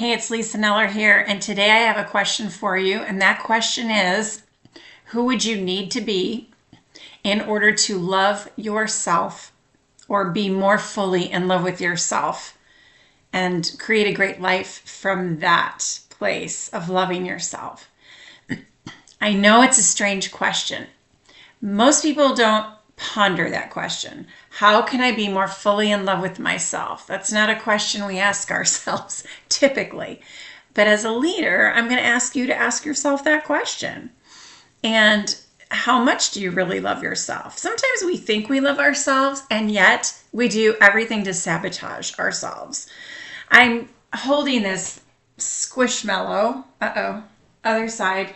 Hey, it's Lisa Kneller here, and today I have a question for you, and that question is, who would you need to be in order to love yourself or be more fully in love with yourself and create a great life from that place of loving yourself? I know it's a strange question. Most people don't ponder that question. How can I be more fully in love with myself? That's not a question we ask ourselves typically. But as a leader, I'm going to ask you to ask yourself that question. And how much do you really love yourself? Sometimes we think we love ourselves, and yet we do everything to sabotage ourselves. I'm holding this Squish Mallow. Uh-oh. Other side.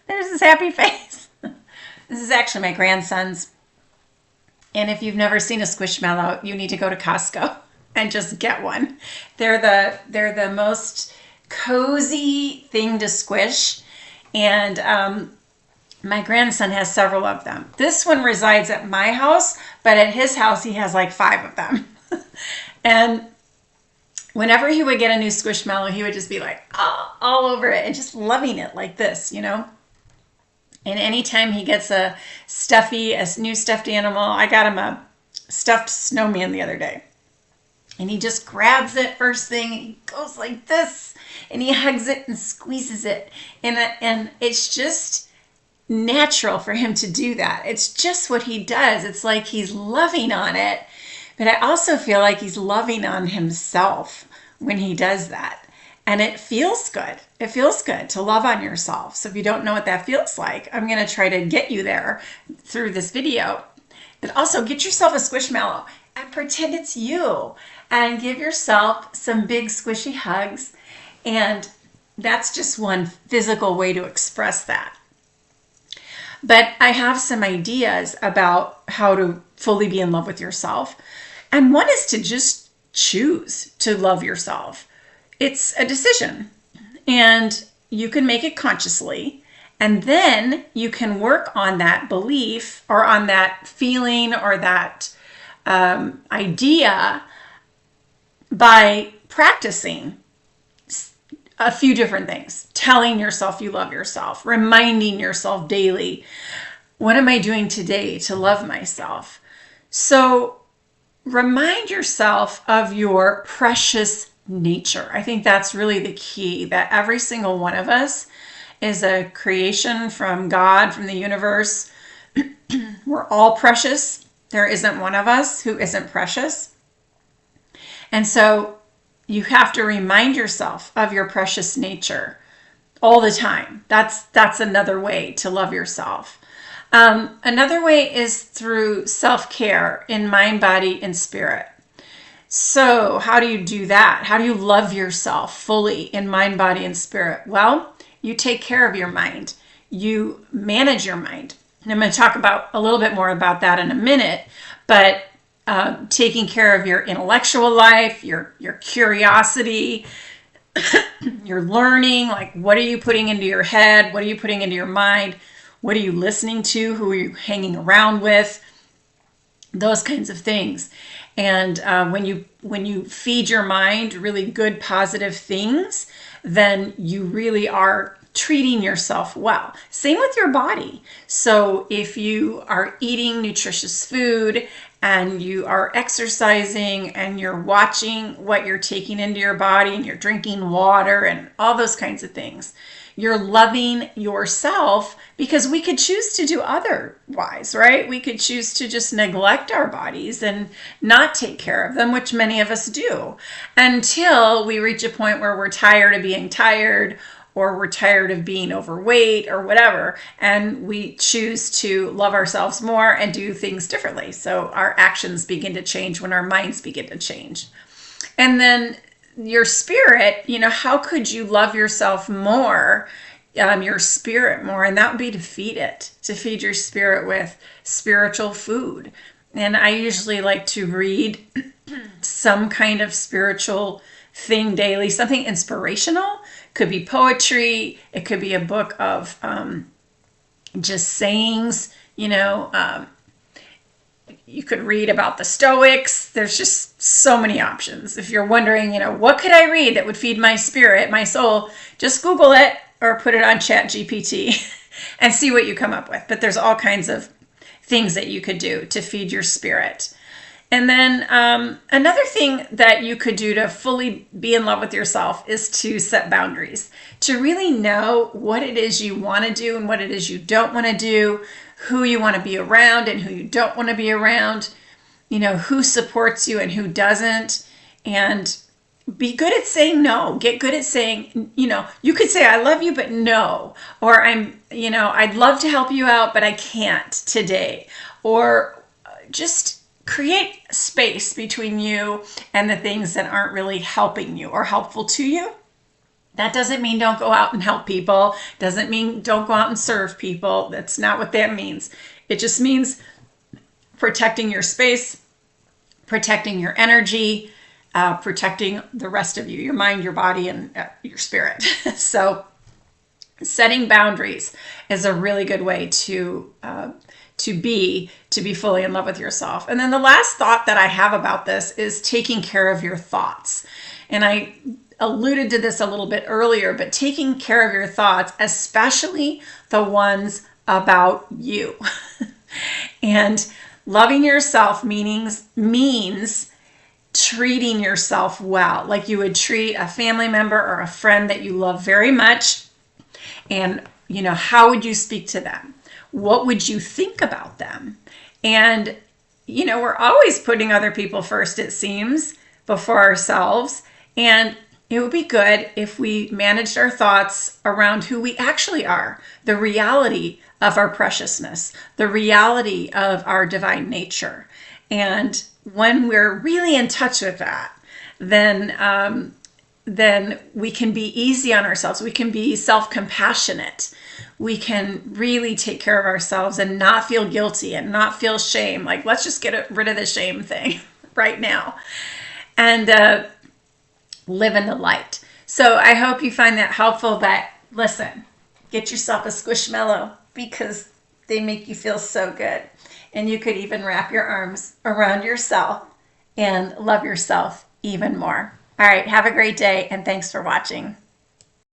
There's his happy face. This is actually my grandson's. And if you've never seen a Squishmallow, you need to go to Costco and just get one. They're the most cozy thing to squish. And my grandson has several of them. This one resides at my house, but at his house he has like 5 of them. And whenever he would get a new Squishmallow, he would just be like all over it and just loving it like this, you know. And anytime he gets a new stuffed animal, I got him a stuffed snowman the other day. And he just grabs it first thing, and he goes like this, and he hugs it and squeezes it. And it's just natural for him to do that. It's just what he does. It's like he's loving on it. But I also feel like he's loving on himself when he does that. And it feels good. It feels good to love on yourself. So if you don't know what that feels like, I'm going to try to get you there through this video. But also get yourself a Squishmallow and pretend it's you. And give yourself some big squishy hugs. And that's just one physical way to express that. But I have some ideas about how to fully be in love with yourself. And one is to just choose to love yourself. It's a decision, and you can make it consciously, and then you can work on that belief or on that feeling or that idea by practicing a few different things. Telling yourself you love yourself, reminding yourself daily, what am I doing today to love myself? So remind yourself of your precious nature. I think that's really the key, that every single one of us is a creation from God, from the universe. We're all precious. There isn't one of us who isn't precious. And so you have to remind yourself of your precious nature all the time. That's another way to love yourself. Another way is through self-care in mind, body, and spirit. So how do you do that? How do you love yourself fully in mind, body, and spirit? Well, you take care of your mind. You manage your mind. And I'm going to talk about a little bit more about that in a minute, but taking care of your intellectual life, your curiosity, your learning, like what are you putting into your head? What are you putting into your mind? What are you listening to? Who are you hanging around with? Those kinds of things. And when you feed your mind really good, positive things, then you really are treating yourself well. Same with your body. So if you are eating nutritious food and you are exercising and you're watching what you're taking into your body and you're drinking water and all those kinds of things, you're loving yourself, because we could choose to do otherwise, right? We could choose to just neglect our bodies and not take care of them, which many of us do, until we reach a point where we're tired of being tired, or we're tired of being overweight or whatever, and we choose to love ourselves more and do things differently. So our actions begin to change when our minds begin to change. And then your spirit, how could you love yourself more, your spirit more? And that would be to feed your spirit with spiritual food. And I usually like to read some kind of spiritual thing daily, something inspirational. Could be poetry. It could be a book of just sayings, you could read about the Stoics. There's just so many options. If you're wondering, what could I read that would feed my spirit, my soul, just Google it or put it on Chat GPT and see what you come up with. But there's all kinds of things that you could do to feed your spirit. And then another thing that you could do to fully be in love with yourself is to set boundaries, to really know what it is you want to do and what it is you don't want to do, who you want to be around and who you don't want to be around, who supports you and who doesn't, and be good at saying no. Get good at saying, you could say, I love you, but no, or I'd love to help you out, but I can't today, or just create space between you and the things that aren't really helping you or helpful to you. That doesn't mean don't go out and help people. Doesn't mean don't go out and serve people. That's not what that means. It just means protecting your space, protecting your energy, protecting the rest of you, your mind, your body, and your spirit. So setting boundaries is a really good way to be fully in love with yourself. And then the last thought that I have about this is taking care of your thoughts. And I alluded to this a little bit earlier, but taking care of your thoughts, especially the ones about you. And loving yourself means treating yourself well, like you would treat a family member or a friend that you love very much. And, how would you speak to them? What would you think about them? And, we're always putting other people first, it seems, before ourselves. And it would be good if we managed our thoughts around who we actually are, the reality of our preciousness, the reality of our divine nature. And when we're really in touch with that, then we can be easy on ourselves. We can be self-compassionate. We can really take care of ourselves and not feel guilty and not feel shame. Like, let's just get rid of the shame thing right now and live in the light. So I hope you find that helpful. But listen, get yourself a Squish Mallow because they make you feel so good. And you could even wrap your arms around yourself and love yourself even more. All right, have a great day, and thanks for watching.